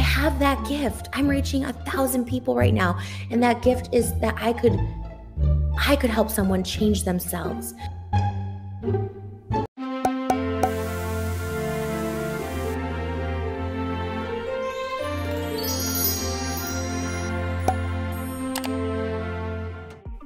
have that gift. I'm reaching 1,000 people right now. And that gift is that I could help someone change themselves.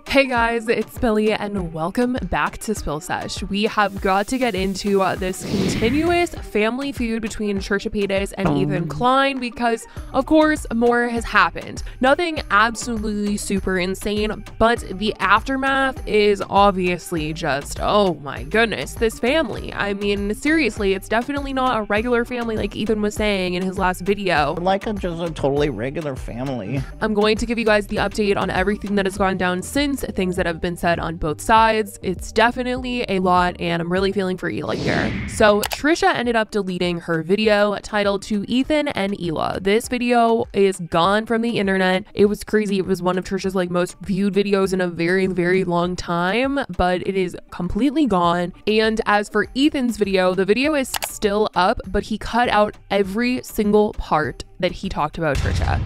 Hey guys, it's Billy and welcome back to Sesh. We have got to get into this continuous family feud between Trisha Paytas and Ethan Klein because, of course, more has happened. Nothing absolutely super insane, but the aftermath is obviously just, oh my goodness, this family. I mean, seriously, it's definitely not a regular family like Ethan was saying in his last video. Just a totally regular family. I'm going to give you guys the update on everything that has gone down since, things that have been said on both sides. It's definitely a lot and I'm really feeling for Eli here. So Trisha ended up deleting her video titled "To Ethan and Ela." This video is gone from the internet. It was crazy. It was one of Trisha's most viewed videos in a very, very long time, but it is completely gone. And as for Ethan's video, the video is still up, but he cut out every single part that he talked about Trisha.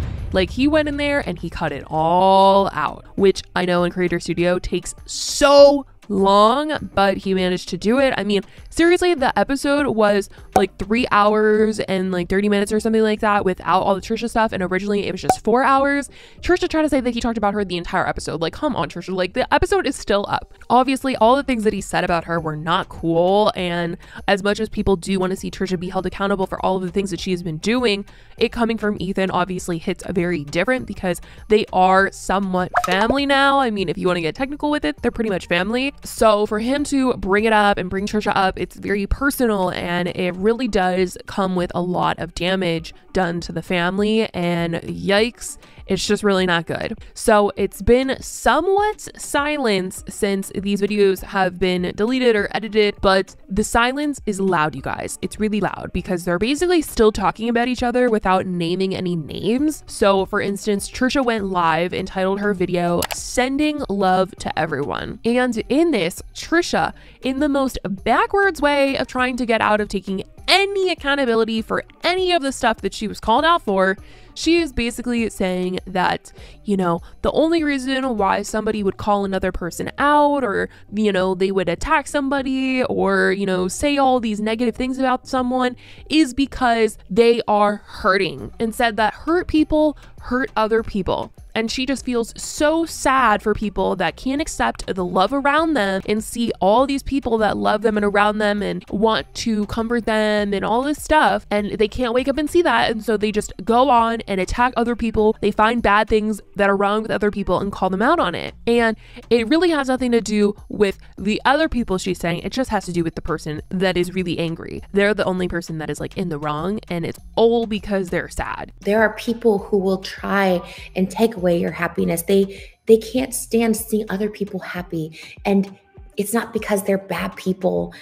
He went in there and he cut it all out, which I know in Creator Studio takes so long, but he managed to do it. I mean, seriously, the episode was 3 hours and 30 minutes or something like that without all the Trisha stuff, and originally it was just 4 hours. Trisha tried to say that he talked about her the entire episode. Come on, Trisha, the episode is still up. Obviously, all the things that he said about her were not cool, and as much as people do want to see Trisha be held accountable for all of the things that she has been doing, it coming from Ethan obviously hits very different because they are somewhat family now. I mean, if you want to get technical with it, they're pretty much family. So for him to bring it up and bring Trisha up, it's very personal, and it really does come with a lot of damage done to the family, and yikes, it's just really not good. So it's been somewhat silence since these videos have been deleted or edited, but the silence is loud, you guys. It's really loud because they're basically still talking about each other without naming any names. So for instance, Trisha went live and titled her video "Sending Love to Everyone." And in this, Trisha, in the most backwards way of trying to get out of taking any accountability for any of the stuff that she was called out for, she is basically saying that, the only reason why somebody would call another person out, or, they would attack somebody, or, say all these negative things about someone is because they are hurting, and said that hurt people hurt other people. And she just feels so sad for people that can't accept the love around them and see all these people that love them and around them and want to comfort them and all this stuff. And they can't wake up and see that. And so they just go on and attack other people. They find bad things that are wrong with other people and call them out on it. And it really has nothing to do with the other people she's saying. It just has to do with the person that is really angry. They're the only person that is in the wrong, and it's all because they're sad. There are people who will try and take away your happiness. They can't stand seeing other people happy, and it's not because they're bad people.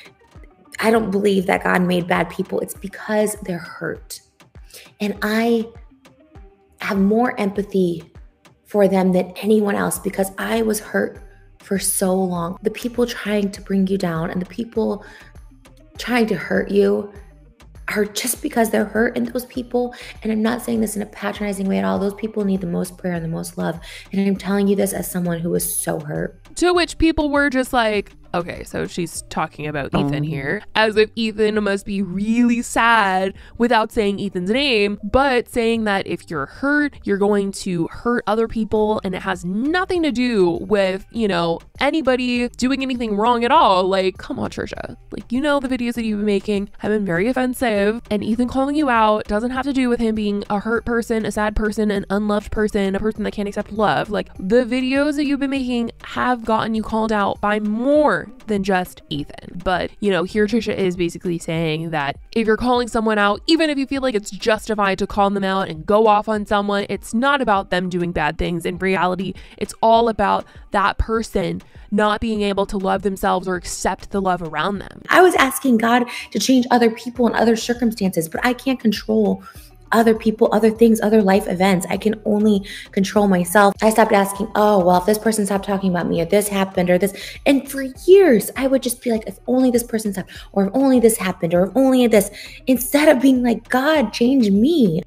I don't believe that God made bad people. It's because they're hurt, and I have more empathy for them than anyone else because I was hurt for so long. The people trying to bring you down and the people trying to hurt you are just because they're hurt, and those people, and I'm not saying this in a patronizing way at all, those people need the most prayer and the most love. And I'm telling you this as someone who was so hurt. To which people were just okay, so she's talking about Ethan here, as if Ethan must be really sad without saying Ethan's name, but saying that if you're hurt, you're going to hurt other people, and it has nothing to do with, anybody doing anything wrong at all. Come on, Trisha. The videos that you've been making have been very offensive, and Ethan calling you out doesn't have to do with him being a hurt person, a sad person, an unloved person, a person that can't accept love. The videos that you've been making have gotten you called out by more than just Ethan. But, here Trisha is basically saying that if you're calling someone out, even if you feel like it's justified to call them out and go off on someone, it's not about them doing bad things. In reality, it's all about that person not being able to love themselves or accept the love around them. I was asking God to change other people and other circumstances, but I can't control other people, other things, other life events. I can only control myself. I stopped asking, oh, well, if this person stopped talking about me, or this happened, or this. And for years, I would just be like, if only this person stopped, or if only this happened, or if only this, instead of being like, God, change me.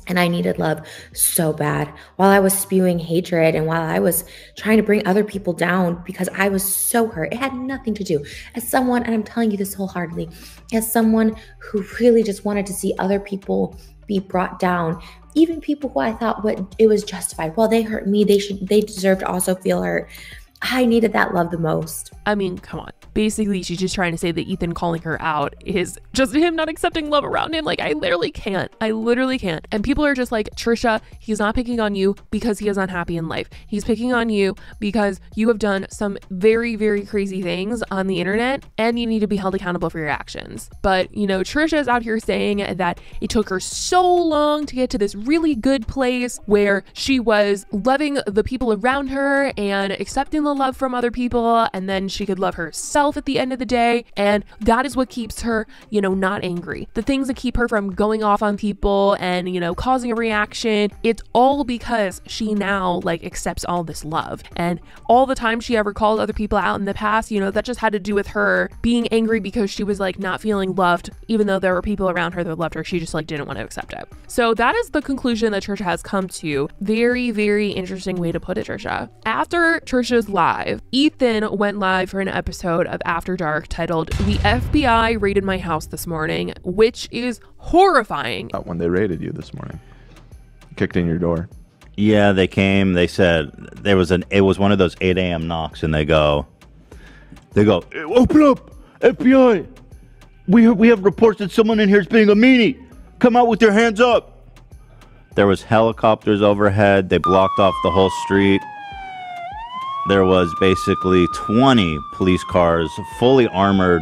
And I needed love so bad while I was spewing hatred and while I was trying to bring other people down because I was so hurt. It had nothing to do. As someone, and I'm telling you this wholeheartedly, as someone who really just wanted to see other people be brought down, even people who I thought it was justified. Well, they hurt me. They deserve to also feel hurt. I needed that love the most. I mean, come on. Basically, she's just trying to say that Ethan calling her out is just him not accepting love around him. Like, I literally can't. I literally can't. And people are just like, Trisha, he's not picking on you because he is unhappy in life. He's picking on you because you have done some very, very crazy things on the internet and you need to be held accountable for your actions. But, you know, Trisha is out here saying that it took her so long to get to this really good place where she was loving the people around her and accepting the love from other people, and then she could love herself at the end of the day. And that is what keeps her, you know, not angry. The things that keep her from going off on people and, you know, causing a reaction, it's all because she now like accepts all this love. And all the time she ever called other people out in the past, you know, that just had to do with her being angry because she was like not feeling loved, even though there were people around her that loved her. She just like didn't want to accept it. So that is the conclusion that Trisha has come to. Very, very interesting way to put it, Trisha. After Trisha's live, Ethan went live for an episode of After Dark titled "The FBI Raided My House This Morning," which is horrifying. When they raided you this morning, kicked in your door. Yeah, they came. They said it was one of those 8 a.m. knocks, and they go, open up, FBI. We have reports that someone in here is being a meanie. Come out with your hands up. There was helicopters overhead. They blocked off the whole street. There was basically 20 police cars, fully armored,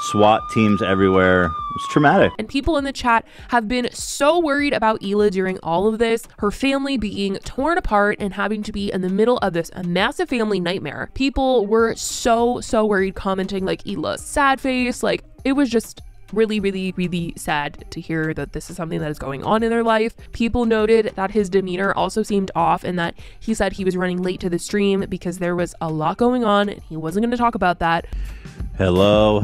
SWAT teams everywhere. It was traumatic. And people in the chat have been so worried about Hila during all of this, her family being torn apart and having to be in the middle of this massive family nightmare. People were so worried, commenting like Hila's sad face. Like, it was just really, really, really sad to hear that this is something that is going on in their life. People noted that his demeanor also seemed off and that he said he was running late to the stream because there was a lot going on and he wasn't going to talk about that. Hello.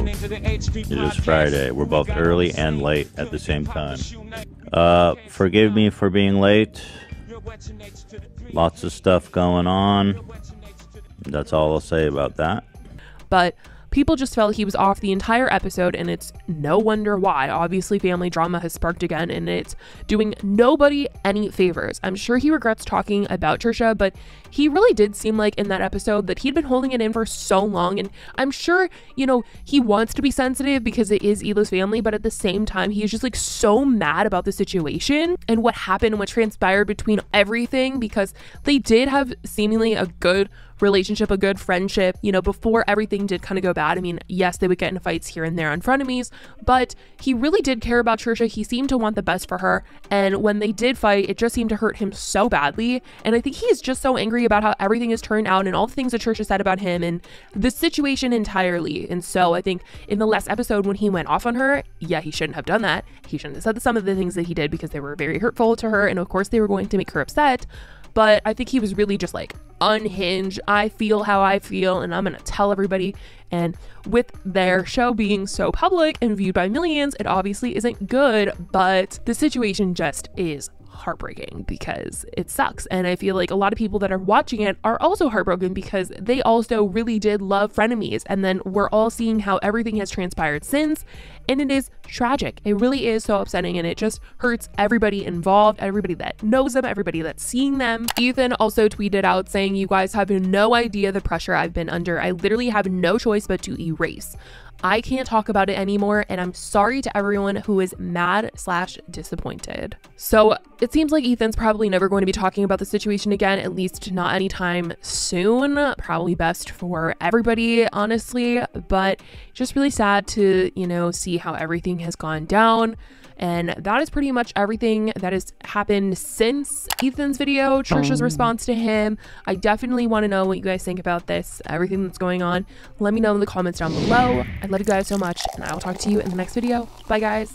It is Friday. We're both early and late at the same time. Forgive me for being late. Lots of stuff going on. That's all I'll say about that. But people just felt he was off the entire episode, and it's no wonder why. Obviously, family drama has sparked again, and it's doing nobody any favors. I'm sure he regrets talking about Trisha, but he really did seem like in that episode that he'd been holding it in for so long, and I'm sure, you know, he wants to be sensitive because it is Hila's family, but at the same time, he's just like so mad about the situation and what happened and what transpired between everything, because they did have seemingly a good relationship, a good friendship, you know, before everything did kind of go bad. I mean, yes, they would get into fights here and there on frenemies, but he really did care about Trisha. He seemed to want the best for her, and when they did fight, it just seemed to hurt him so badly. And I think he is just so angry about how everything has turned out and all the things that Trisha said about him and the situation entirely. And so I think in the last episode when he went off on her, yeah, he shouldn't have done that. He shouldn't have said some of the things that he did because they were very hurtful to her, and of course they were going to make her upset. But I think he was really just like unhinged. I feel how I feel and I'm gonna tell everybody. And with their show being so public and viewed by millions, it obviously isn't good, but the situation just is heartbreaking because it sucks. And I feel like a lot of people that are watching it are also heartbroken because they also really did love frenemies, and then we're all seeing how everything has transpired since, and it is tragic. It really is so upsetting, and it just hurts everybody involved, everybody that knows them, everybody that's seeing them. Ethan also tweeted out saying, "You guys have no idea the pressure I've been under. I literally have no choice but to erase. I can't talk about it anymore, and I'm sorry to everyone who is mad/disappointed." So it seems like Ethan's probably never going to be talking about the situation again, at least not anytime soon. Probably best for everybody, honestly, but just really sad to, you know, see how everything has gone down. And that is pretty much everything that has happened since Ethan's video, Trisha's response to him. I definitely want to know what you guys think about this, everything that's going on. Let me know in the comments down below. I love you guys so much, and I will talk to you in the next video. Bye, guys.